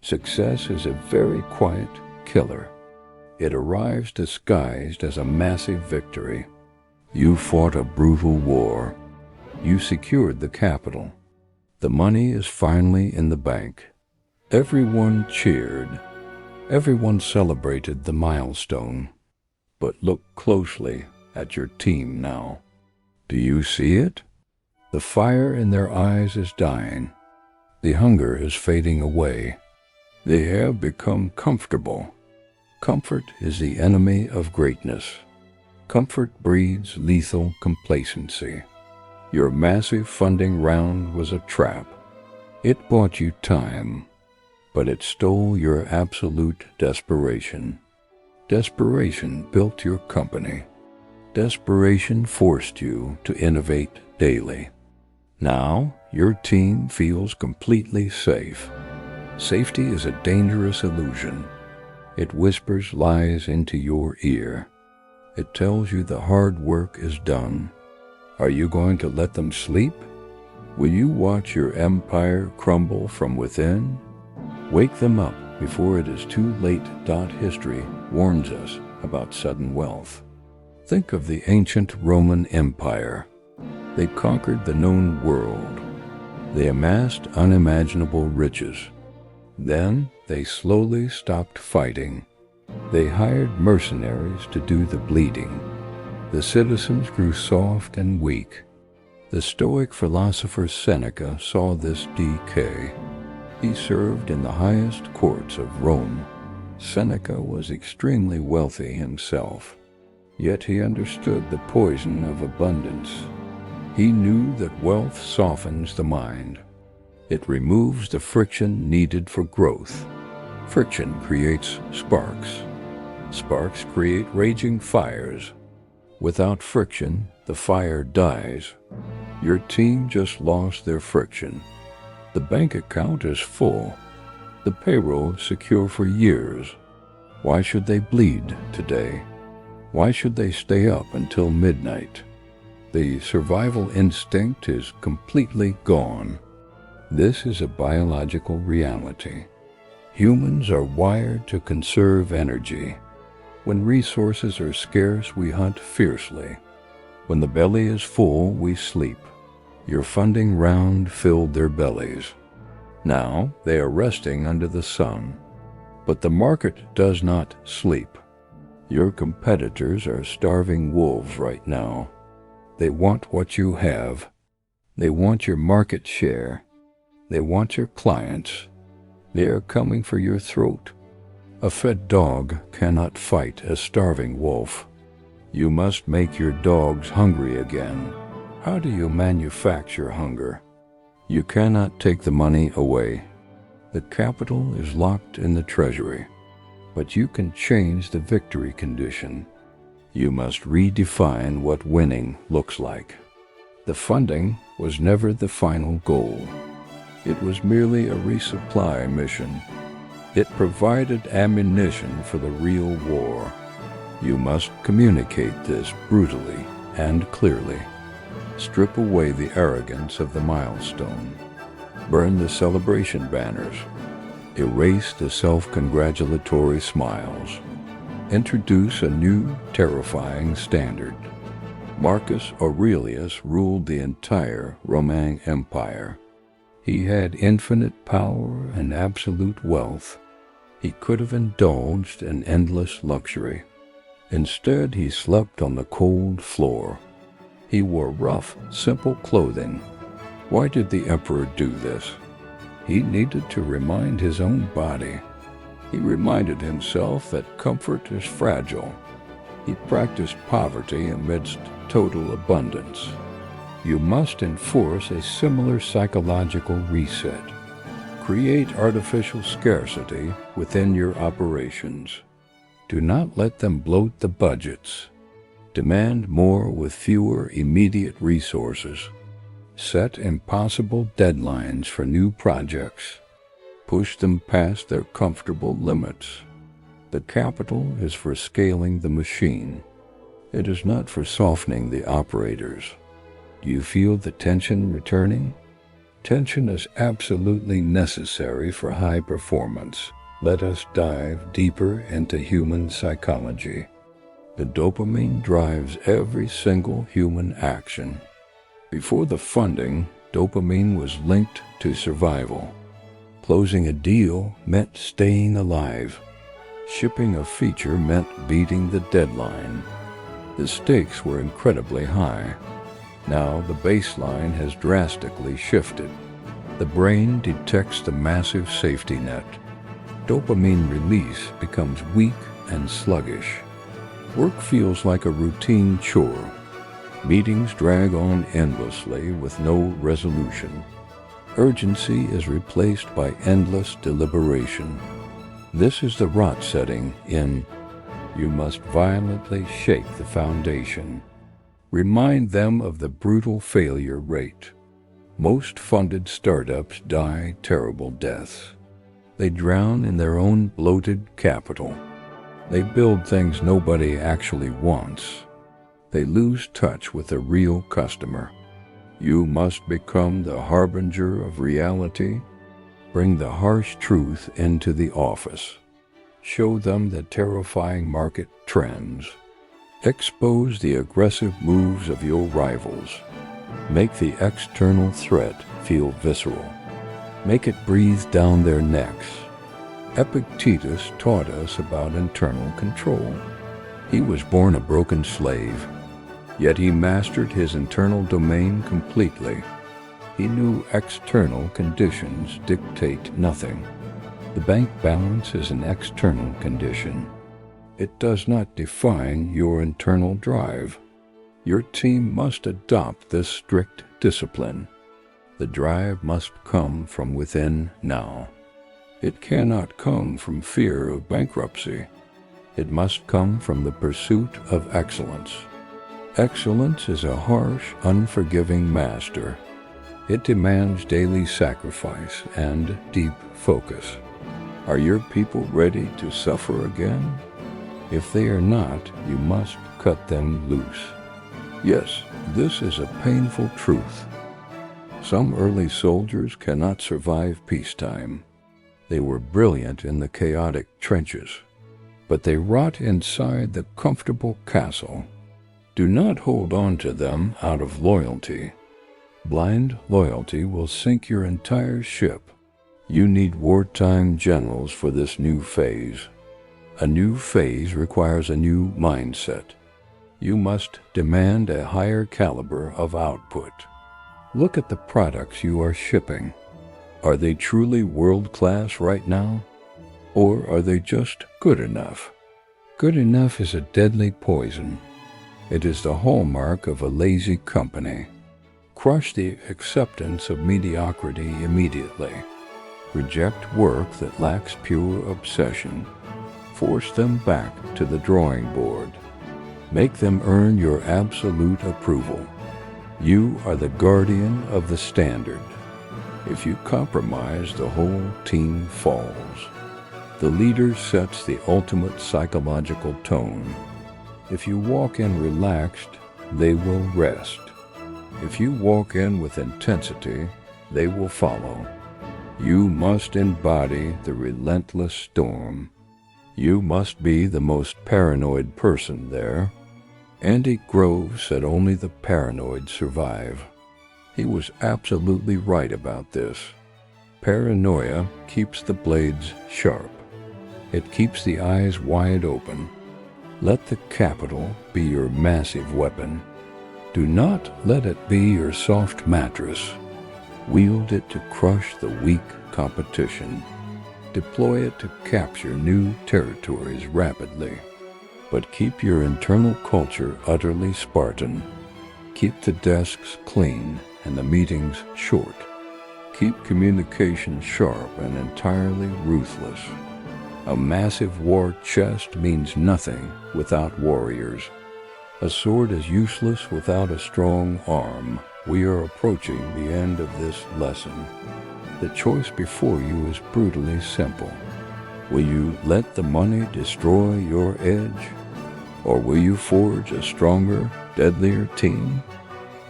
Success is a very quiet killer. It arrives disguised as a massive victory. You fought a brutal war. You secured the capital. The money is finally in the bank. Everyone cheered. Everyone celebrated the milestone. But look closely at your team now. Do you see it? The fire in their eyes is dying. The hunger is fading away. They have become comfortable. Comfort is the enemy of greatness. Comfort breeds lethal complacency. Your massive funding round was a trap. It bought you time, but it stole your absolute desperation. Desperation built your company. Desperation forced you to innovate daily. Now, your team feels completely safe. Safety is a dangerous illusion. It whispers lies into your ear. It tells you the hard work is done. Are you going to let them sleep? Will you watch your empire crumble from within? Wake them up before it is too late. History warns us about sudden wealth. Think of the ancient Roman Empire. They conquered the known world. They amassed unimaginable riches. Then they slowly stopped fighting. They hired mercenaries to do the bleeding. The citizens grew soft and weak. The Stoic philosopher Seneca saw this decay. He served in the highest courts of Rome. Seneca was extremely wealthy himself, yet he understood the poison of abundance. He knew that wealth softens the mind. It removes the friction needed for growth. Friction creates sparks. Sparks create raging fires. Without friction, the fire dies. Your team just lost their friction. The bank account is full. The payroll is secure for years. Why should they bleed today? Why should they stay up until midnight? The survival instinct is completely gone. This is a biological reality. Humans are wired to conserve energy. When resources are scarce, we hunt fiercely. When the belly is full, we sleep. Your funding round filled their bellies. Now they are resting under the sun. But the market does not sleep. Your competitors are starving wolves right now. They want what you have. They want your market share. They want your clients. They are coming for your throat. A fed dog cannot fight a starving wolf. You must make your dogs hungry again. How do you manufacture hunger? You cannot take the money away. The capital is locked in the treasury. But you can change the victory condition. You must redefine what winning looks like. The funding was never the final goal. It was merely a resupply mission. It provided ammunition for the real war. You must communicate this brutally and clearly. Strip away the arrogance of the milestone. Burn the celebration banners. Erase the self-congratulatory smiles. Introduce a new, terrifying standard. Marcus Aurelius ruled the entire Roman Empire. He had infinite power and absolute wealth. He could have indulged in endless luxury. Instead, he slept on the cold floor. He wore rough, simple clothing. Why did the emperor do this? He needed to remind his own body. He reminded himself that comfort is fragile. He practiced poverty amidst total abundance. You must enforce a similar psychological reset. Create artificial scarcity within your operations. Do not let them bloat the budgets. Demand more with fewer immediate resources. Set impossible deadlines for new projects. Push them past their comfortable limits. The capital is for scaling the machine. It is not for softening the operators. Do you feel the tension returning? Tension is absolutely necessary for high performance. Let us dive deeper into human psychology. The dopamine drives every single human action. Before the funding, dopamine was linked to survival. Closing a deal meant staying alive. Shipping a feature meant beating the deadline. The stakes were incredibly high. Now the baseline has drastically shifted. The brain detects the massive safety net. Dopamine release becomes weak and sluggish. Work feels like a routine chore. Meetings drag on endlessly with no resolution. Urgency is replaced by endless deliberation. This is the rot setting in "You must violently shake the foundation." Remind them of the brutal failure rate. Most funded startups die terrible deaths. They drown in their own bloated capital. They build things nobody actually wants. They lose touch with the real customer. You must become the harbinger of reality. Bring the harsh truth into the office. Show them the terrifying market trends. Expose the aggressive moves of your rivals. Make the external threat feel visceral. Make it breathe down their necks. Epictetus taught us about internal control. He was born a broken slave, yet he mastered his internal domain completely. He knew external conditions dictate nothing. The bank balance is an external condition. It does not define your internal drive. Your team must adopt this strict discipline. The drive must come from within now. It cannot come from fear of bankruptcy. It must come from the pursuit of excellence. Excellence is a harsh, unforgiving master. It demands daily sacrifice and deep focus. Are your people ready to suffer again? If they are not, you must cut them loose. Yes, this is a painful truth. Some early soldiers cannot survive peacetime. They were brilliant in the chaotic trenches, but they rot inside the comfortable castle. Do not hold on to them out of loyalty. Blind loyalty will sink your entire ship. You need wartime generals for this new phase. A new phase requires a new mindset. You must demand a higher caliber of output. Look at the products you are shipping. Are they truly world-class right now? Or are they just good enough? Good enough is a deadly poison. It is the hallmark of a lazy company. Crush the acceptance of mediocrity immediately. Reject work that lacks pure obsession. Force them back to the drawing board. Make them earn your absolute approval. You are the guardian of the standard. If you compromise, the whole team falls. The leader sets the ultimate psychological tone. If you walk in relaxed, they will rest. If you walk in with intensity, they will follow. You must embody the relentless storm. You must be the most paranoid person there. Andy Grove said only the paranoid survive. He was absolutely right about this. Paranoia keeps the blades sharp. It keeps the eyes wide open. Let the capital be your massive weapon. Do not let it be your soft mattress. Wield it to crush the weak competition. Deploy it to capture new territories rapidly. But keep your internal culture utterly Spartan. Keep the desks clean and the meetings short. Keep communication sharp and entirely ruthless. A massive war chest means nothing without warriors. A sword is useless without a strong arm. We are approaching the end of this lesson. The choice before you is brutally simple. Will you let the money destroy your edge? Or will you forge a stronger, deadlier team?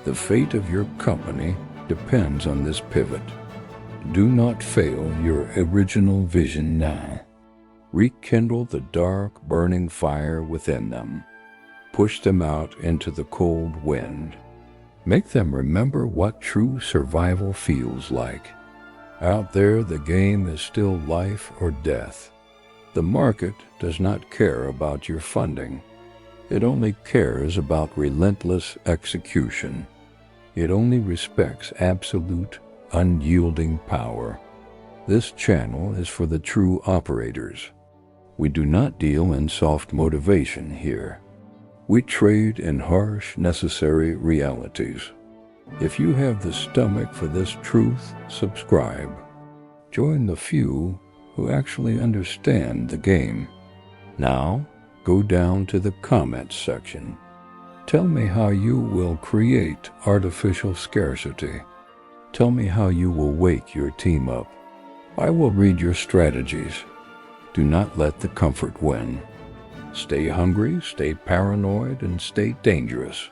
The fate of your company depends on this pivot. Do not fail your original vision now. Rekindle the dark, burning fire within them. Push them out into the cold wind. Make them remember what true survival feels like. Out there, the game is still life or death. The market does not care about your funding. It only cares about relentless execution. It only respects absolute, unyielding power. This channel is for the true operators. We do not deal in soft motivation here. We trade in harsh, necessary realities. If you have the stomach for this truth, subscribe. Join the few who actually understand the game. Now, go down to the comments section. Tell me how you will create artificial scarcity. Tell me how you will wake your team up. I will read your strategies. Do not let the comfort win. Stay hungry, stay paranoid, and stay dangerous.